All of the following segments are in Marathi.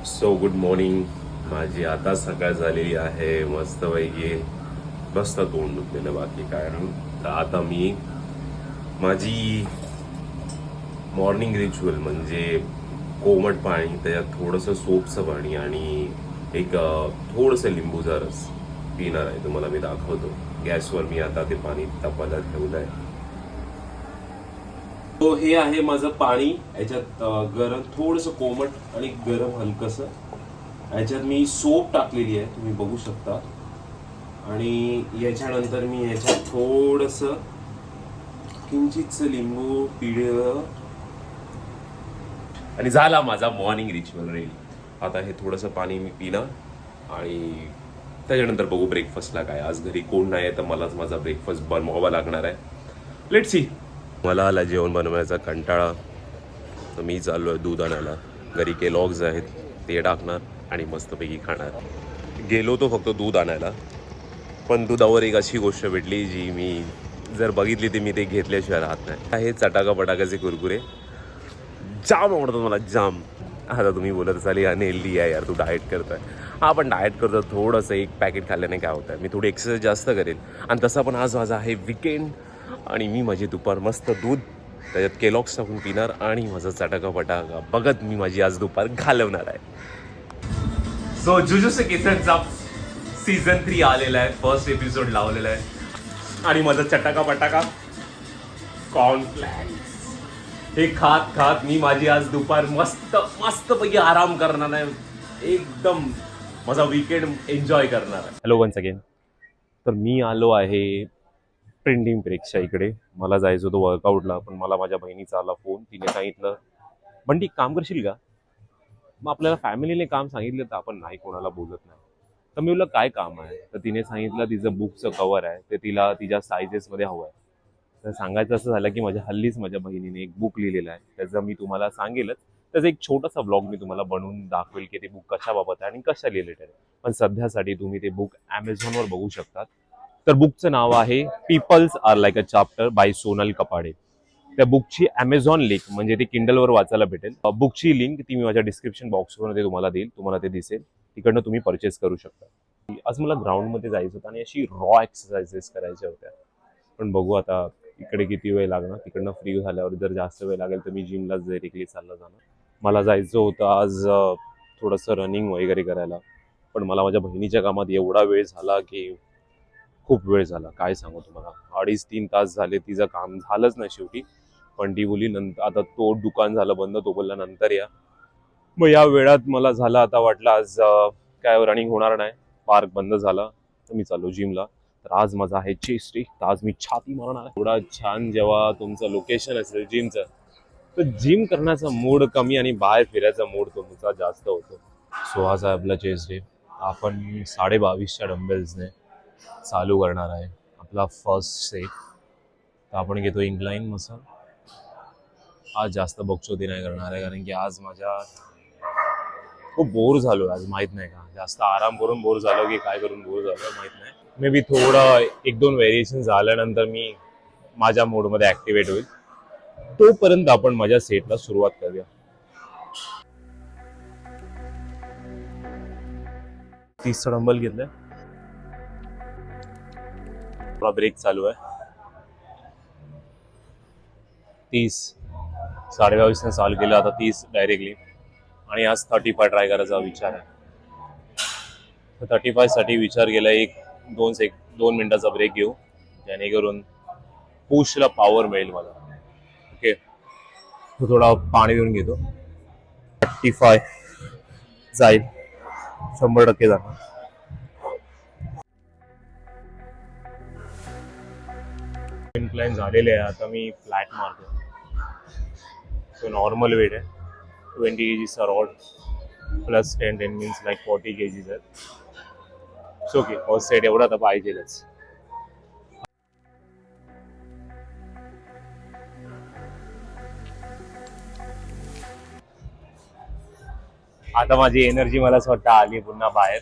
So good morning. माझी आता सकाळ झालेली आहे. मस्तपैकी बसता तोंड दुखलेलं, बाकी काय नाही. तर आता मी माझी मॉर्निंग रिच्युअल म्हणजे कोमट पाणी, त्याच्यात थोडंसं सोपचं पाणी आणि एक थोडंसं लिंबूचा रस पिणार आहे. तुम्हाला मी दाखवतो. गॅसवर मी आता ते पाणी तापायला ठेवलं आहे. तो हे आहे माझं पाणी. याच्यात गरम थोडंसं कोमट आणि गरम हलकंसं. याच्यात मी सोप टाकलेली आहे, तुम्ही बघू शकता. आणि याच्यानंतर मी याच्यात थोडंसं किंचितचं लिंबू पिळलं आणि झाला माझा मॉर्निंग रिच्युअल रेडी. आता हे थोडंसं पाणी मी पिणार आणि त्याच्यानंतर बघू ब्रेकफास्टला काय. आज घरी कोण नाही आहे तर मलाच माझा ब्रेकफास्ट बनवावा लागणार आहे. Let's see. मला आला जेवण बनवायचा कंटाळा, तर मी चाललो आहे दूध आणायला. घरी केलॉग्स आहेत, ते टाकणार आणि मस्तपैकी खाणार. गेलो तो फक्त दूध आणायला, पण दुधावर एक अशी गोष्ट भेटली जी मी जर बघितली ती मी ते घेतल्याशिवाय राहत नाही. हे चटाका पटाकाचे कुरकुरे जाम आवडतात मला, जाम. आता तुम्ही बोलत असाल अनहेल्दी आहे यार, तू डाएट करतोय. हा, पण डाएट करतो थोडंसं एक पॅकेट खाल्ल्याने काय होतं आहे, मी थोडी एक्सरसाइज जास्त करेल. आणि तसं पण आज माझा आहे विकेंड आणि मी माझी दुपार मस्त दूध त्याच्यात केलॉग्स टाकून पिणार आणि माझा चटाका पटाका बघत मी माझी आज दुपार घालवणार आहे. सो जुजुत्सू काइसेनचा सीझन 3 आलेला आहे. फर्स्ट एपिसोड लावलेला आहे आणि माझा चटाका पटाका कॉर्नफ्लॅक्स हे खात खात मी माझी आज दुपार मस्त पैकी आराम करणार आहे. एकदम माझा वीकेंड एन्जॉय करणार आहे. Hello once again. तर मी आलो आहे प्रिंटिंग प्रेक्षच्या इकडे. मला जायचं होतं वर्कआउटला, पण मला माझ्या बहिणीचा आला फोन. तिने सांगितलं, बंटी काम करशील का? मग आपल्याला फॅमिलीने काम सांगितलं तर आपण नाही कोणाला बोलत नाही. तर मी बोललं काय काम आहे? तर तिने सांगितलं तिचं बुकचं कवर आहे, ते तिला तिच्या सायझेसमध्ये हवं आहे. तर सांगायचं असं झालं की माझ्या बहिणीने एक बुक लिहिलेलं आहे, त्याचं मी तुम्हाला सांगेलच. त्याचा एक छोटासा ब्लॉग मी तुम्हाला बनवून दाखवेल की ते बुक कशाबाबत आहे आणि कशा रिलेटेड आहे. पण सध्यासाठी तुम्ही ते बुक ॲमेझॉनवर बघू शकतात. तर बुकचं नाव आहे peoples are like a chapter by Sonal Kapade. त्या बुकची ॲमेझॉन लिंक म्हणजे ती किंडलवर वाचायला भेटेल. बुकची लिंक ती मी माझ्या डिस्क्रिप्शन बॉक्समध्ये तुम्हाला देईल, तुम्हाला ते दिसेल. तिकडनं तुम्ही परचेस करू शकता. आज मला ग्राउंडमध्ये जायचं होतं आणि अशी रॉ एक्सरसाइजेस करायच्या होत्या, पण बघू आता इकडे किती वेळ लागणार. तिकडनं फ्री झाल्यावर जर जास्त वेळ लागेल तर मी जिमलाच डायरेक्टली चालला जाणार. मला जायचं होतं आज थोडंसं रनिंग वगैरे करायला, पण मला माझ्या बहिणीच्या कामात एवढा वेळ झाला की खूप वेळ झाला. काय सांगू तुम्हाला, 2.5-3 तास झाले. तिचं काम झालंच नाही शेवटी. पण ती बोली नंतर, आता तो दुकान झालं बंद, तो बोलला नंतर या. मग या वेळात मला झालं आता वाटलं आज काय रनिंग होणार नाही, पार्क बंद झाला, तर मी चाललो जिमला. तर आज माझा आहे चेस्ट डे, तर आज मी छाती मारणार आहे. एवढा छान जेव्हा तुमचं लोकेशन असेल जिमचं, तर जिम करण्याचा मूड कमी आणि बाहेर फिरायचा मूड तुमचा जास्त होतो. सो आज आहे आपला चेस्ट डे. आपण 22.5च्या डंबेल्सने चालू करणार आहे आपला फर्स्ट सेट. तर आपण घेतो इन्क्लाइन मसल. आज जास्त बकचोदी नाही करणार आहे, कारण की आज माझ्या खूप बोर झालो आज, माहीत नाही का, जास्त आराम करून बोर झालो की काय करून बोर झालो माहीत नाही. मे बी थोडं 1-2 व्हेरिएशन झाल्यानंतर मी माझ्या मोडमध्ये ॲक्टिवेट होईल. तोपर्यंत आपण माझ्या सेटला सुरुवात करूया. 30चा डंबल घेतलाय. थोडा ब्रेक चालू आहे. 30 22.5ने चालू केलं, आता 30 डायरेक्टली. आणि आज 35 ट्राय करायचा विचार आहे. तर 35 साठी विचार केला, 2 मिनिटाचा ब्रेक घेऊ, जेणेकरून पुशला पॉवर मिळेल मला. ओके, थोडा पाणी पिऊन घेतो. 35 जाईल, 100% जाणार. इन्क्लाइन झालेले आहे, आता मी फ्लॅट मारतो. सो नॉर्मल वेट आहे 20 kg rod plus 10 means like 40 kg आहेत. सो ओके, फर्स्ट सेट एवढा तर पाहिजेलच. आता माझी एनर्जी मला स्वतः आली पुन्हा बाहेर,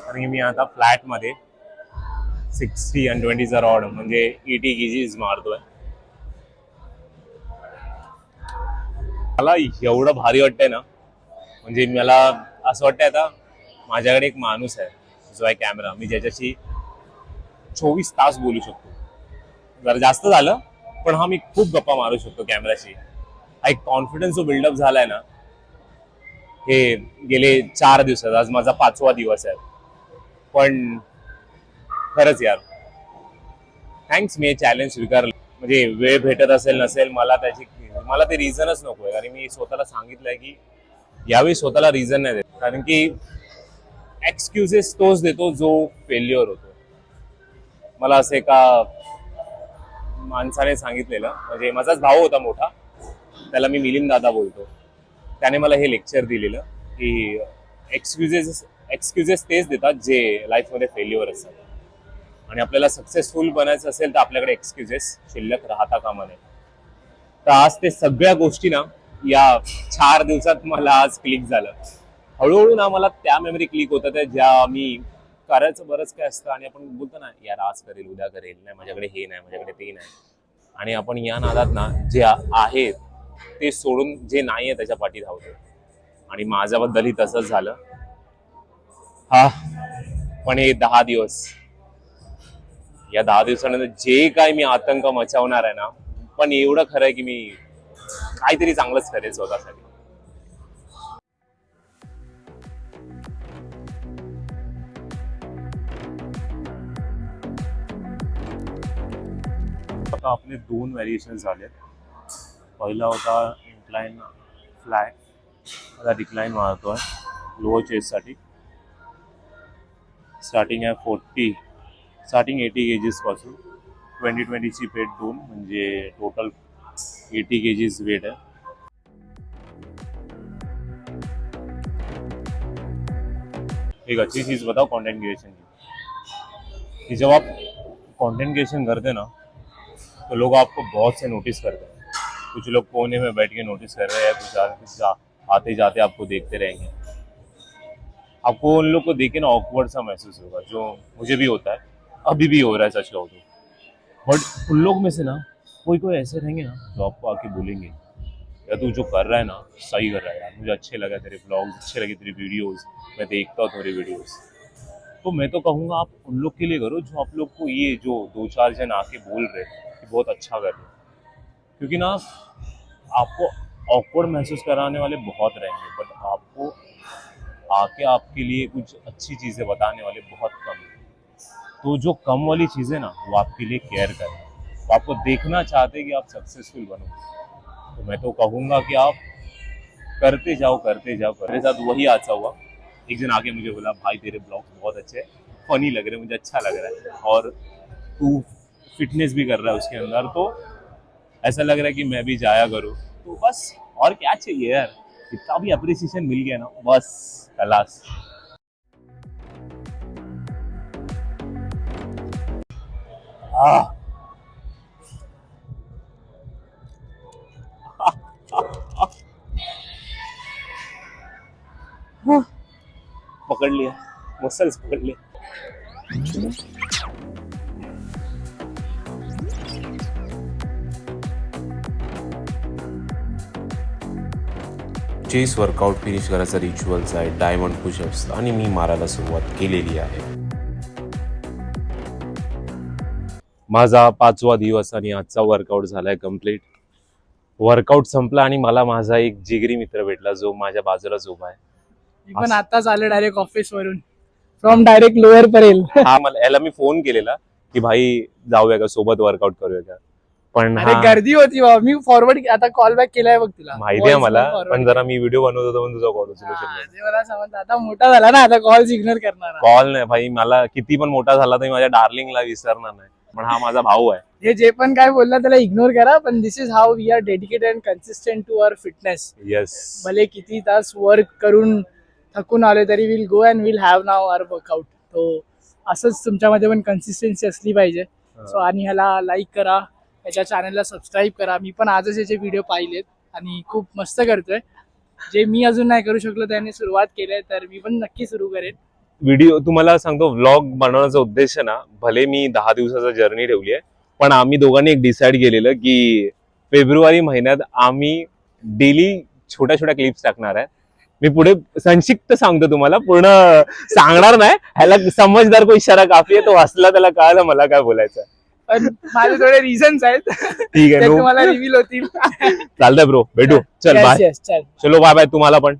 कारण की मी आता फ्लॅटमध्ये 60 आणि 20चा रॉड म्हणजे 80 kg मारतोय. मला एवढं भारी वाटतंय ना म्हणजे मला असं वाटतं आता माझ्याकडे एक माणूस आहे जो आहे कॅमेरा, मी ज्याच्याशी 24 तास बोलू शकतो. जरा जास्त झालं पण हा मी खूप गप्पा मारू शकतो कॅमेराशी. हा एक कॉन्फिडन्स जो बिल्डअप झालाय ना, हे गेले 4 दिवसात, आज माझा 5वा दिवस आहे. पण खरंच यार थँक्स, मी हे चॅलेंज स्वीकारलं. म्हणजे वेळ भेटत असेल नसेल मला ते रिझनच नकोय, कारण मी स्वतःला सांगितलंय की यावेळी स्वतःला रिझन नाही देत, कारण की एक्सक्युजेस तोच देतो जो फेल्युअर होतो. मला असं एका माणसाने सांगितलेलं, म्हणजे माझाच भाऊ होता मोठा, त्याला मी मिलिंद दादा बोलतो. त्याने मला हे लेक्चर दिलेलं की एक्सक्युजेस तेच देतात जे लाईफमध्ये फेल्युअर असतात, आणि आपल्याला सक्सेसफुल बनायचं असेल तर आपल्याकडे एक्सक्युजेस शिल्लक राहता कामा नये. तर आज ते सगळ्या गोष्टी ना या 4 दिवसात मला आज क्लिक झालं. हळूहळू ना मला त्या मेमरी क्लिक होतात ज्या मी करायचं बरंच काय असतं, आणि आपण बोलतो ना यार आज करेल उद्या करेल, नाही माझ्याकडे हे नाही माझ्याकडे ते नाही, आणि आपण या नादात ना जे आहे ते सोडून जे नाही आहे त्याच्या पाठी धावतो. आणि माझ्याबद्दलही तसंच झालं. हा पण हे 10 दिवस, या 10 दिवसानंतर जे काय मी आतंक मचावणार आहे ना, पण एवढं खरं आहे की मी काहीतरी चांगलंच करेल स्वतःसाठी. आता आपले 2 व्हेरिएशन झाले. पहिला होता इन्क्लाइन फ्लाय, आता डिक्लाइन मारतोय लोअर चेस्टसाठी. स्टार्टिंग आहे 80 केजीस पासून. 20-20ची पेट 2, म्हणजे टोटल 80 केजीस वेट आहे. एक अच्छी चीज़ बताओ कंटेंट क्रिएशन की, कि जब आप कंटेंट क्रिएशन करते ना तो लोग आपको बहुत से नोटिस करते हैं. कुछ लोग कोने में बैठ के नोटिस कर रहे हैं, कुछ आते जाते आपको देखते रहेंगे. आपको उन लोग को देख के ना ऑकवर्ड सा महसूस होगा, जो मुझे भी होता है, अभी भी हो रहा है सच कहूँ तो. बट उन लोग में से ना कोई ऐसे रहेंगे ना जो आपको आके बोलेंगे या तू जो कर रहा है ना सही कर रहा है यार, मुझे अच्छे लगा तेरे ब्लॉग्स, अच्छे लगे तेरी वीडियोस, मैं देखता हूँ तेरे वीडियोस. तो मैं तो कहूँगा आप उन लोग के लिए करो जो आप लोग को ये जो 2-4 जन आके बोल रहे कि बहुत अच्छा कर रहे. क्योंकि ना आपको ऑकवर्ड महसूस कराने वाले बहुत रहेंगे, बट आपको आके आपके लिए कुछ अच्छी चीज़ें बताने वाले बहुत कम हैं. तो जो कम वाली चीज़ें ना वो आपके लिए केयर करें, वो आपको देखना चाहते हैं कि आप सक्सेसफुल बनो. तो मैं तो कहूँगा कि आप करते जाओ. मेरे साथ वही हादसा हुआ. एक जन आके मुझे बोला भाई तेरे ब्लॉग्स बहुत अच्छे हैं, फनी लग रहे हैं, मुझे अच्छा लग रहा है, और तू फिटनेस भी कर रहा है उसके अंदर, तो ऐसा लग रहा है कि मैं भी जाया करूँ. तो बस और क्या चाहिए यार, इतना भी अप्रिसिएशन मिल गया ना बस खलास. पकड़ लिया, मसल्स पकड़ लिया. चेस वर्कआउट फिनिश करायचा रिच्युअल्स आहे, डायमंड पुशअप्स, आणि मी मारायला सुरुवात केलेली आहे. माझा 5वा दिवस आणि आजचा वर्कआउट झालाय कम्प्लीट. वर्कआउट संपला आणि मला माझा एक जिगरी मित्र भेटला जो माझ्या बाजूलाच उभा आहे. मी पण आताच आलो डायरेक्ट ऑफिस वरून, फ्रॉम डायरेक्ट लोअर परेल. हा मला याला मी फोन केलेला की भाई जाऊया का सोबत वर्कआउट करूया का, पण अरे गर्दी होती बाबा. मी फॉरवर्ड आता कॉल बॅक केलाय बघ तुला, माहिती आहे मला, पण जरा मी व्हिडिओ बनवत होतो म्हणून तुझा कॉल उचलू शकलो. मला समज आता मोठा झाला ना, आता कॉल्स इग्नोर करणार. कॉल नाही भाई, मला किती पण मोठा झाला तरी माझ्या डार्लिंगला विसरणार नाही, पण हा माझा भाऊ आहे. हे जे पण काय बोलला त्याला इग्नोर करा, पण this is how we are dedicated and consistent to our fitness. Yes, भले किती तास वर्क करून थकून आले तरी will go and will have now our workout. तो असंच तुमच्यामध्ये पण कन्सिस्टन्सी असली पाहिजे. सो आणि ह्याला लाईक करा, याच्या चॅनलला सबस्क्राईब करा. मी पण आजच याचे व्हिडिओ पाहिलेत आणि खूप मस्त करतोय. जे मी अजून नाही करू शकलो त्याने सुरुवात केली, तर मी पण नक्की सुरू करेन. व्हिडिओ तुम्हाला सांगतो, व्लॉग बनवण्याचा उद्देश ना, भले मी 10 दिवसाचा जर्नी ठेवली आहे, पण आम्ही दोघांनी एक डिसाईड केलेलं की फेब्रुवारी महिन्यात आम्ही डेली छोट्या छोट्या क्लिप्स टाकणार आहे. मी पुढे संक्षिप्त सांगतो तुम्हाला, पूर्ण सांगणार नाही. ह्याला समजदार को इशारा काफी आहे, तो हसला, त्याला कळलं मला काय बोलायचं. पण माझे थोडे रिझन्स आहेत ठीक ते आहे, तुम्हाला रिव्हील होतील. चालतंय ब्रो, भेटू. चल Yes, बाय. yes, चल. चलो बाय बाय तुम्हाला पण.